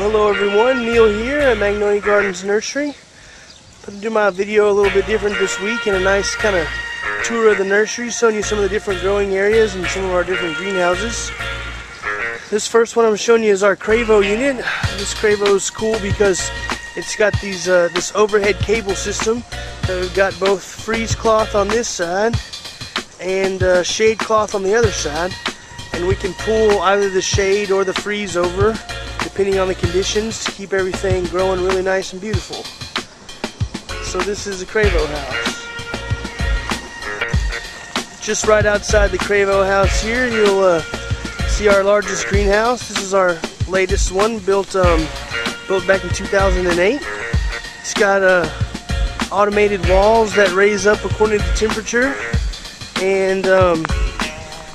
Hello everyone, Neil here at Magnolia Gardens Nursery. I'm going to do my video a little bit different this week and a nice kind of tour of the nursery, showing you some of the different growing areas and some of our different greenhouses. This first one I'm showing you is our Cravo unit. This Cravo is cool because it's got these this overhead cable system. We've got both freeze cloth on this side and shade cloth on the other side, and we can pull either the shade or the freeze over depending on the conditions to keep everything growing really nice and beautiful. So this is a Cravo house. Just right outside the Cravo house here, you'll see our largest greenhouse. This is our latest one, built back in 2008. It's got automated walls that raise up according to temperature, and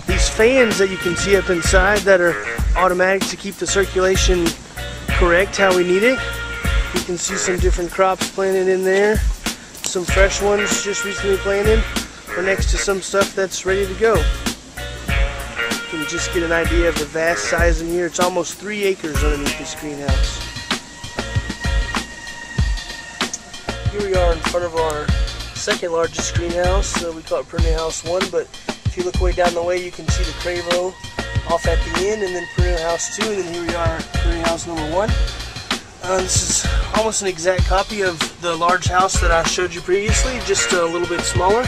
these fans that you can see up inside that are automatic to keep the circulation correct how we need it. You can see some different crops planted in there, some fresh ones just recently planted, or next to some stuff that's ready to go. You can just get an idea of the vast size in here. It's almost 3 acres underneath this greenhouse. Here we are in front of our second largest greenhouse. We call it Perennial House 1, but if you look way down the way, you can see the Cravo off at the end, and then Perennial House 2, and then here we are, Perennial House number 1. This is almost an exact copy of the large house that I showed you previously, just a little bit smaller.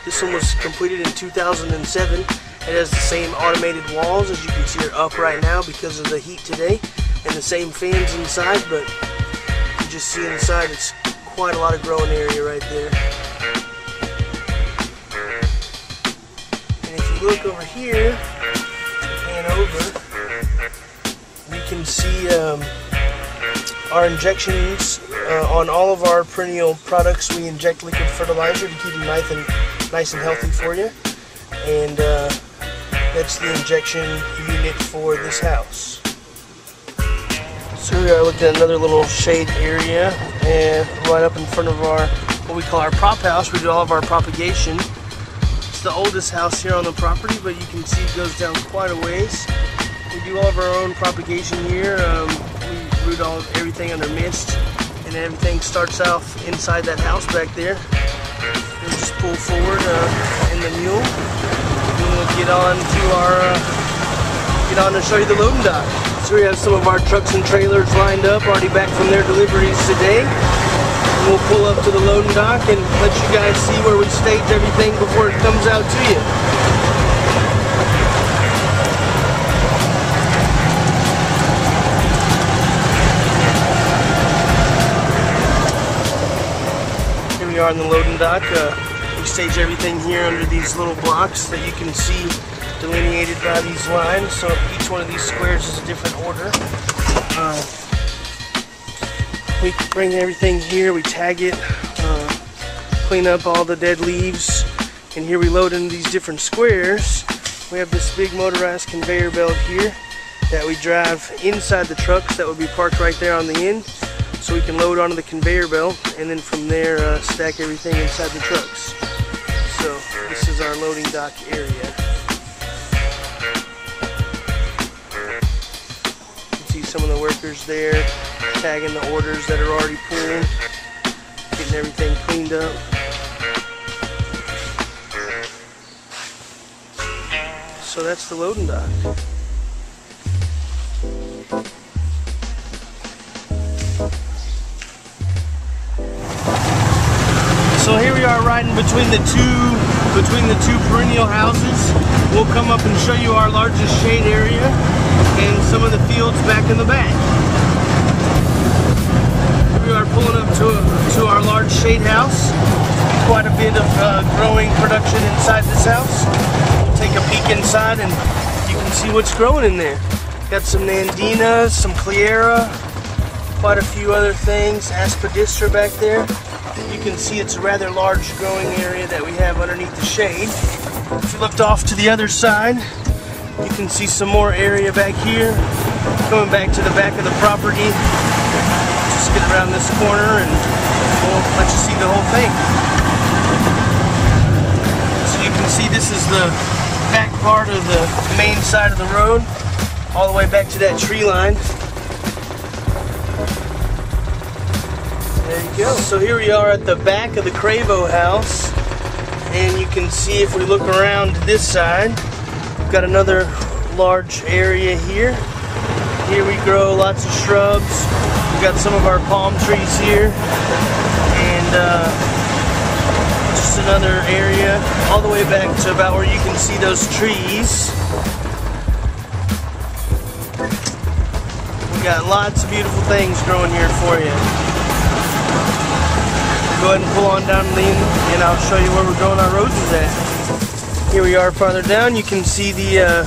This one was completed in 2007. It has the same automated walls, as you can see are up right now because of the heat today, and the same fans inside, but you just see inside it's quite a lot of growing area right there. And if you look over here, over, we can see our injections on all of our perennial products. We inject liquid fertilizer to keep them nice and healthy for you, and that's the injection unit for this house. So we are looking at another little shade area, and right up in front of our what we call our prop house. We do all of our propagation. The oldest house here on the property, but you can see it goes down quite a ways. We do all of our own propagation here. We root everything under mist, and everything starts off inside that house back there. We'll just pull forward in the mule, and we'll get on and show you the loading dock. So we have some of our trucks and trailers lined up, already back from their deliveries today. We'll pull up to the loading dock and let you guys see where we stage everything before it comes out to you. Here we are on the loading dock. We stage everything here under these little blocks that you can see delineated by these lines. So each one of these squares is a different order. We bring everything here, we tag it, clean up all the dead leaves, and here we load into these different squares. We have this big motorized conveyor belt here that we drive inside the trucks that would be parked right there on the end, so we can load onto the conveyor belt and then from there stack everything inside the trucks. So this is our loading dock area. You can see some of the workers there tagging the orders that are already pulled, getting everything cleaned up. So that's the loading dock. So here we are riding between the two perennial houses. We'll come up and show you our largest shade area and some of the fields back in the back. We are pulling up to our large shade house. Quite a bit of growing production inside this house. We'll take a peek inside and you can see what's growing in there. Got some Nandinas, some Cleara, quite a few other things, Aspidistra back there. You can see it's a rather large growing area that we have underneath the shade. If you looked off to the other side, you can see some more area back here. Going back to the back of the property. Just get around this corner and we'll let you see the whole thing. So you can see this is the back part of the main side of the road, all the way back to that tree line. There you go. So here we are at the back of the Cravo house, and you can see if we look around to this side, we've got another large area here. Here we grow lots of shrubs. We've got some of our palm trees here, and just another area all the way back to about where you can see those trees. We got lots of beautiful things growing here for you. Go ahead and pull on down the end, and I'll show you where we're growing our roses at. Here we are farther down. You can see the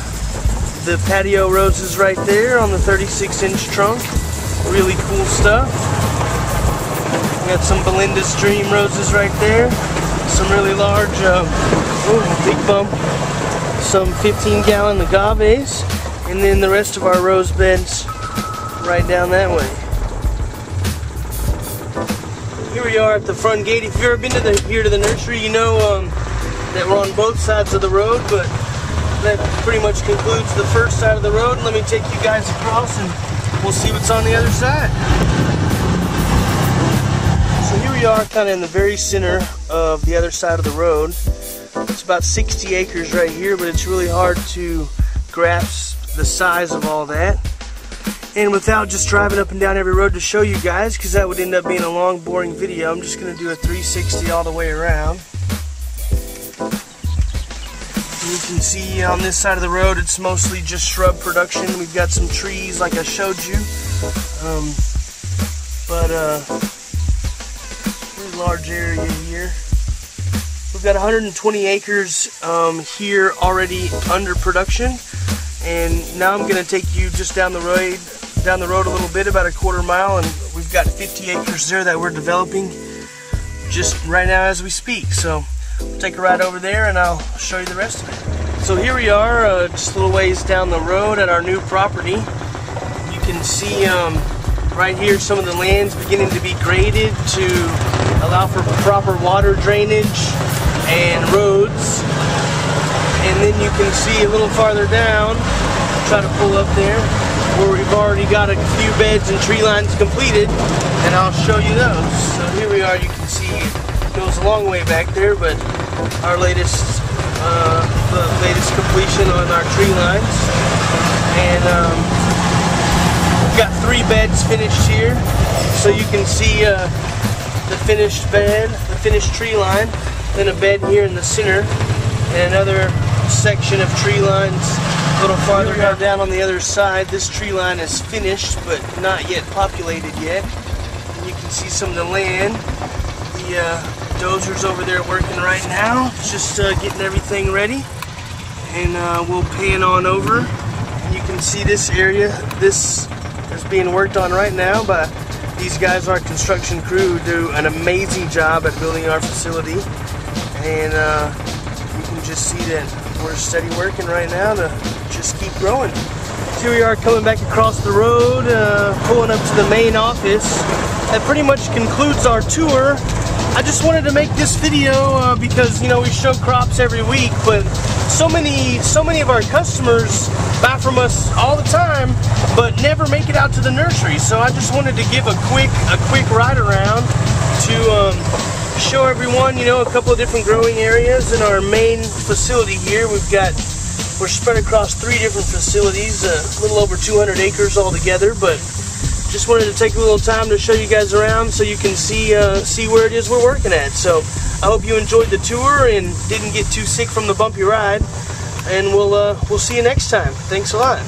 patio roses right there on the 36-inch trunk. Really cool stuff. We got some Belinda Stream roses right there. Some really large, big bump. Some 15-gallon agaves, and then the rest of our rose beds right down that way. Here we are at the front gate. If you've ever been here to the nursery, you know that we're on both sides of the road, but that pretty much concludes the first side of the road. Let me take you guys across and we'll see what's on the other side. So here we are kind of in the very center of the other side of the road. It's about 60 acres right here, but it's really hard to grasp the size of all that. And without just driving up and down every road to show you guys, because that would end up being a long, boring video, I'm just going to do a 360 all the way around. And you can see on this side of the road, it's mostly just shrub production. We've got some trees like I showed you. Really large area here. We've got 120 acres here already under production. And now I'm going to take you just down the road a little bit, about a quarter mile, and we've got 50 acres there that we're developing just right now as we speak. So we'll take a ride over there and I'll show you the rest of it. So here we are, just a little ways down the road at our new property. You can see right here some of the land's beginning to be graded to allow for proper water drainage and roads. And then you can see a little farther down, try to pull up there, where we've already got a few beds and tree lines completed, and I'll show you those. So here we are, you can see it goes a long way back there, but our latest completion on our tree lines. And we've got 3 beds finished here, so you can see the finished bed, the finished tree line, then a bed here in the center, and another section of tree lines a little farther down on the other side. This tree line is finished but not yet populated yet. And you can see some of the land. The dozer's over there working right now, just getting everything ready. And we'll pan on over. And you can see this area. This is being worked on right now by these guys, our construction crew, who do an amazing job at building our facility. And you can just see that we're steady working right now to just keep growing. Here we are coming back across the road, pulling up to the main office. That pretty much concludes our tour. I just wanted to make this video because, you know, we show crops every week, but so many of our customers buy from us all the time, but never make it out to the nursery. So I just wanted to give a quick ride around to show everyone, you know, a couple of different growing areas in our main facility here. We're spread across 3 different facilities, a little over 200 acres altogether, but just wanted to take a little time to show you guys around so you can see where it is we're working at. So I hope you enjoyed the tour and didn't get too sick from the bumpy ride, and we'll see you next time. Thanks a lot.